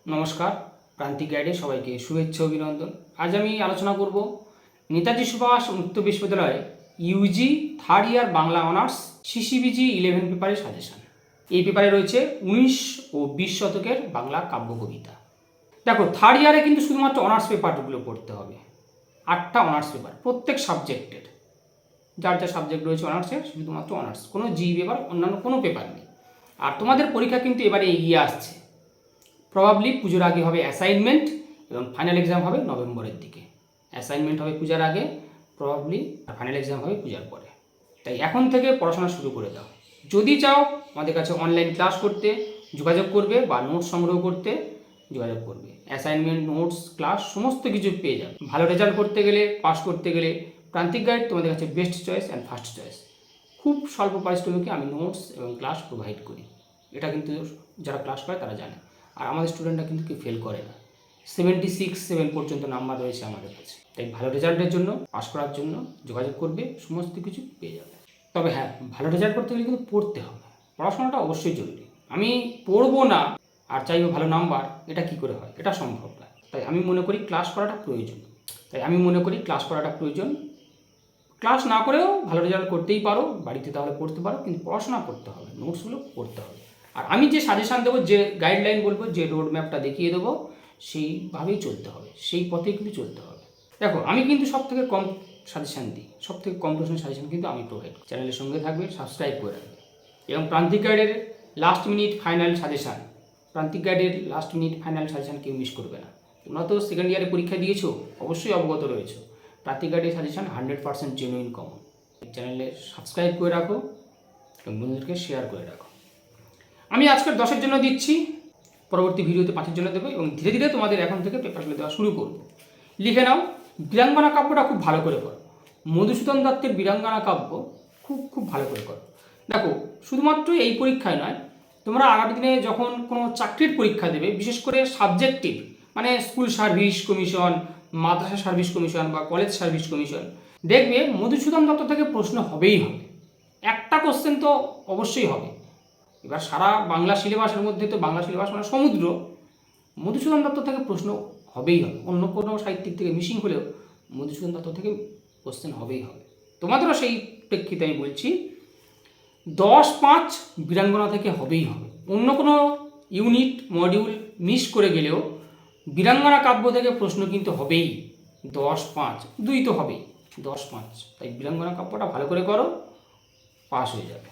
নমস্কার, প্রান্তিক গাইডে সবাইকে শুভেচ্ছা অভিনন্দন। আজ আমি আলোচনা করব নেতাজি সুভাষ মুক্ত বিশ্ববিদ্যালয়ে Yuji third year Bangla honours CCBG 11 পেপারের সাজেশন। এই পেপারে রয়েছে 19 ও 20 শতকের বাংলা কাব্য কবিতা। দেখো, থার্ড ইয়ারে কিন্তু শুধুমাত্র অনার্স পেপারগুলো পড়তে হবে। 8টা অনার্স পেপার প্রত্যেক সাবজেক্টের, যার যা সাবজেক্ট রয়েছে অনার্সের শুধুমাত্র অনার্স, কোনো জি পেপার অন্যান্য কোনো পেপার নেই। আর তোমাদের পরীক্ষা কিন্তু এবারে এগিয়ে আসছে। প্রবাবলি পুজোর আগে হবে অ্যাসাইনমেন্ট এবং ফাইনাল এক্সাম হবে নভেম্বরের দিকে। অ্যাসাইনমেন্ট হবে পূজার আগে প্রবাবলি, আর ফাইনাল এক্সাম হবে পূজার পরে। তাই এখন থেকে পড়াশোনা শুরু করে দাও। যদি চাও আমাদের কাছে অনলাইন ক্লাস করতে যোগাযোগ করবে বা নোটস সংগ্রহ করতে যোগাযোগ করবে। অ্যাসাইনমেন্ট, নোটস, ক্লাস সমস্ত কিছু পেয়ে যাবে। ভালো রেজাল্ট করতে গেলে, পাস করতে গেলে প্রান্তিক গাইড তোমাদের কাছে best choice and first choice. খুব স্বল্প পারিশ্রমিকে আমি নোটস এবং ক্লাস প্রোভাইড করি। এটা কিন্তু যারা ক্লাস করে তারা জানে। আর আমাদের স্টুডেন্টরা কিন্তু কেউ ফেল করে না। 76-7 পর্যন্ত নাম্বার রয়েছে আমাদের কাছে। তাই ভালো রেজাল্টের জন্য, পাস করার জন্য যোগাযোগ করবে, সমস্ত কিছু পেয়ে যাবে। তবে হ্যাঁ, ভালো রেজাল্ট করতে গেলে কিন্তু পড়তে হবে। পড়াশোনাটা অবশ্যই জরুরি। আমি পড়বো না আর চাইবো ভালো নাম্বার, এটা কি করে হয়? এটা সম্ভব না। তাই আমি মনে করি ক্লাস করাটা প্রয়োজন। ক্লাস না করেও ভালো রেজাল্ট করতেই পারো, বাড়িতে তাহলে পড়তে পারো, কিন্তু পড়াশোনা করতে হবে, নোটসগুলো পড়তে হবে। আর আমি যে সাজেশান দেবো, যে গাইডলাইন বলবো, যে রোড ম্যাপটা দেখিয়ে দেবো, সেইভাবেই চলতে হবে, সেই পথেই কিন্তু চলতে হবে। দেখো, আমি কিন্তু সব থেকে কম সাজেশান দিই, সব থেকে কম প্রশ্নের সাজেশান কিন্তু আমি প্রোভাইড করি। চ্যানেলের সঙ্গে থাকবে, সাবস্ক্রাইব করে রাখবে। এবং প্রান্তিক গাইডের লাস্ট মিনিট ফাইনাল সাজেশান কেউ মিস করবে না। তোমরা তো সেকেন্ড ইয়ারে পরীক্ষা দিয়েছো, অবশ্যই অবগত রয়েছো। প্রান্তিক গাইডের সাজেশান 100% জেনুইন কমন। চ্যানেলে সাবস্ক্রাইব করে রাখো এবং বন্ধুদেরকে শেয়ার করে রাখো। আমি আজকের 10-এর জন্য দিচ্ছি, পরবর্তী ভিডিওতে 5-এর জন্য দেবো এবং ধীরে ধীরে তোমাদের এখন থেকে পেপারগুলো দেওয়া শুরু করবো। লিখে নাও, বীরাঙ্গনা কাব্যটা খুব ভালো করে করো। মধুসূদন দত্তের বীরাঙ্গনা কাব্য খুব ভালো করে করো। দেখো, শুধুমাত্র এই পরীক্ষায় নয়, তোমরা আগামী দিনে যখন কোনো চাকরির পরীক্ষা দেবে, বিশেষ করে সাবজেক্টিভ, মানে স্কুল সার্ভিস কমিশন, মাদ্রাসা সার্ভিস কমিশন বা কলেজ সার্ভিস কমিশন, দেখবে মধুসূদন দত্ত থেকে প্রশ্ন হবেই হবে। একটা কোশ্চেন তো অবশ্যই হবে। এবার সারা বাংলা সিলেবাসের মধ্যে তো বাংলা সিলেবাস মানে সমুদ্র, মধুসূদন দত্ত থেকে প্রশ্ন হবেই হবে। অন্য কোনো সাহিত্যিক থেকে মিসিং হলেও মধুসূদন দত্ত থেকে কোশ্চেন হবেই হবে। তোমাদেরও সেই প্রেক্ষিতে আমি বলছি, 10-5 বীরাঙ্গনা থেকে হবেই হবে। অন্য কোনো ইউনিট মডিউল মিস করে গেলেও বীরাঙ্গনা কাব্য থেকে প্রশ্ন কিন্তু হবেই। 10-5 2 তো হবেই, 10-5। তাই বীরাঙ্গনা কাব্যটা ভালো করে করো, পাস হয়ে যাবে।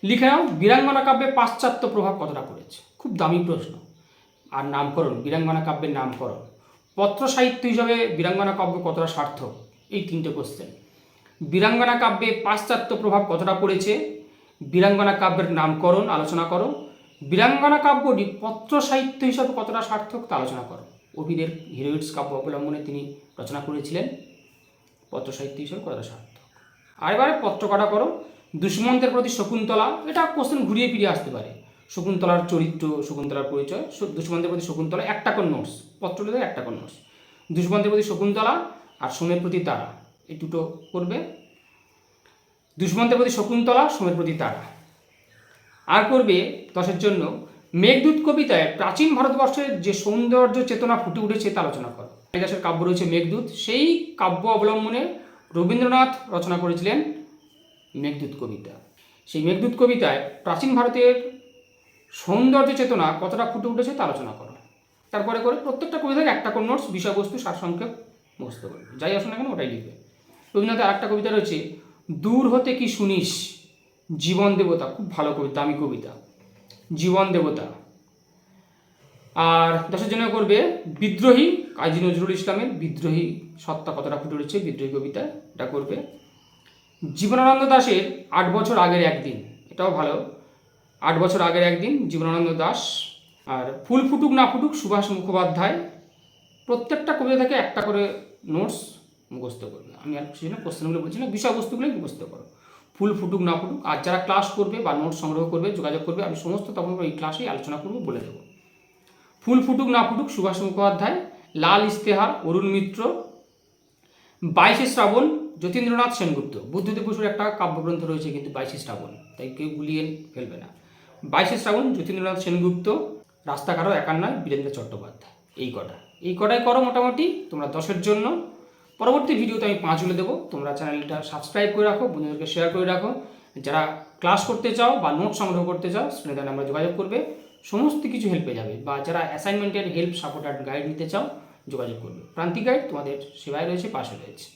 লিখে নাও, বীরাঙ্গনা কাব্যে পাশ্চাত্য প্রভাব কতটা পড়েছে? খুব দামি প্রশ্ন। আর নামকরণ, বীরাঙ্গনা কাব্যের নামকরণ, পত্র সাহিত্য হিসাবে বীরাঙ্গনা কাব্য কতটা সার্থক, এই 3টে কোশ্চেন। বীরাঙ্গনা কাব্যে পাশ্চাত্য প্রভাব কতটা পড়েছে, বীরাঙ্গনা কাব্যের নামকরণ আলোচনা করো, বীরাঙ্গনা কাব্যটি পত্র সাহিত্য হিসাবে কতটা সার্থক তা আলোচনা করো। অভিদের হিরোইটস কাব্য অবলম্বনে তিনি রচনা করেছিলেন, পত্র সাহিত্য হিসাবে কতটা সার্থক। আর এবারে পত্র কাটা করো। দুষ্মন্তের প্রতি শকুন্তলা, এটা কোশ্চেন ঘুরিয়ে ফিরিয়ে আসতে পারে। শকুন্তলার চরিত্র, শকুন্তলার পরিচয়, দুষ্মন্তের প্রতি শকুন্তলা, একটা করে নোটস, পত্রটিতে একটা করে নোটস। দুষ্মন্তের প্রতি শকুন্তলা আর সোমের প্রতি তারা, এই দুটো করবে। দুষ্মন্তের প্রতি শকুন্তলা, সোমের প্রতি তারা। আর করবে 10-এর জন্য, মেঘদূত কবিতায় প্রাচীন ভারতবর্ষের যে সৌন্দর্য চেতনা ফুটে উঠেছে তা আলোচনা করো। কালিদাসের কাব্য রয়েছে মেঘদূত, সেই কাব্য অবলম্বনে রবীন্দ্রনাথ রচনা করেছিলেন মেঘদূত কবিতা। সেই মেঘদূত কবিতায় প্রাচীন ভারতের সৌন্দর্য চেতনা কতটা ফুটে উঠেছে তা আলোচনা করো। তারপরে করে প্রত্যেকটা কবিতায় একটা করে নোটস, বিষয়বস্তু, সারসংক্ষেপ মুখস্থ করবে। যাই আসুন না কেন ওটাই লিখবে। রবীন্দ্রনাথের আরেকটা কবিতা রয়েছে, দূর হতে কি শুনিস, জীবন দেবতা, খুব ভালো কবিতা, দামি কবিতা, জীবন দেবতা। আর 10-এর জন্য করবে বিদ্রোহী, কাজী নজরুল ইসলামের বিদ্রোহী সত্তা কতটা ফুটে উঠেছে বিদ্রোহী কবিতায়, এটা করবে। জীবনানন্দ দাশের 8 বছর আগের একদিন, এটাও ভালো, 8 বছর আগের একদিন, জীবনানন্দ দাশ। আর ফুল ফুটুক না ফুটুক, সুভাষ মুখোপাধ্যায়। প্রত্যেকটা কবিতা থেকে একটা করে নোটস মুখস্থ করবে। আমি আর কিছু না, কোশ্চেনগুলো বলছি না, বিষয়বস্তুগুলোই মুখস্থ করো। ফুল ফুটুক না ফুটুক। আর যারা ক্লাস করবে বা নোটস সংগ্রহ করবে যোগাযোগ করবে, আমি সমস্ত তখন এই ক্লাসেই আলোচনা করবো, বলে দেবো। ফুল ফুটুক না ফুটুক, সুভাষ মুখোপাধ্যায়। লাল ইস্তেহার, অরুণ মিত্র। 22শে শ্রাবণ, যতীন্দ্রনাথ সেনগুপ্ত। বুদ্ধদেব বসুর একটা কাব্যগ্রন্থ রয়েছে কিন্তু 22শে শ্রাবণ, তাই কেউ গুলিয়ে ফেলবে না। 22শে শ্রাবণ, যতীন্দ্রনাথ সেনগুপ্ত। রাস্তাঘাটও একার নয়, বীরেন্দ্র চট্টোপাধ্যায়। এই কটাই করো মোটামুটি তোমরা 10-এর জন্য। পরবর্তী ভিডিওতে আমি 5 বলে দেবো। তোমরা চ্যানেলটা সাবস্ক্রাইব করে রাখো, বন্ধুদেরকে শেয়ার করে রাখো। যারা ক্লাস করতে চাও বা নোট সংগ্রহ করতে চাও, স্ক্রিনে দেওয়া নাম্বারে যোগাযোগ করবে, সমস্ত কিছু হেল্প পেয়ে যাবে। বা যারা অ্যাসাইনমেন্টের হেল্প, সাপোর্ট আর গাইড নিতে চাও, যোগাযোগ করবে। প্রান্তিক গাইড তোমাদের সেবায় রয়েছে, পাশে রয়েছে।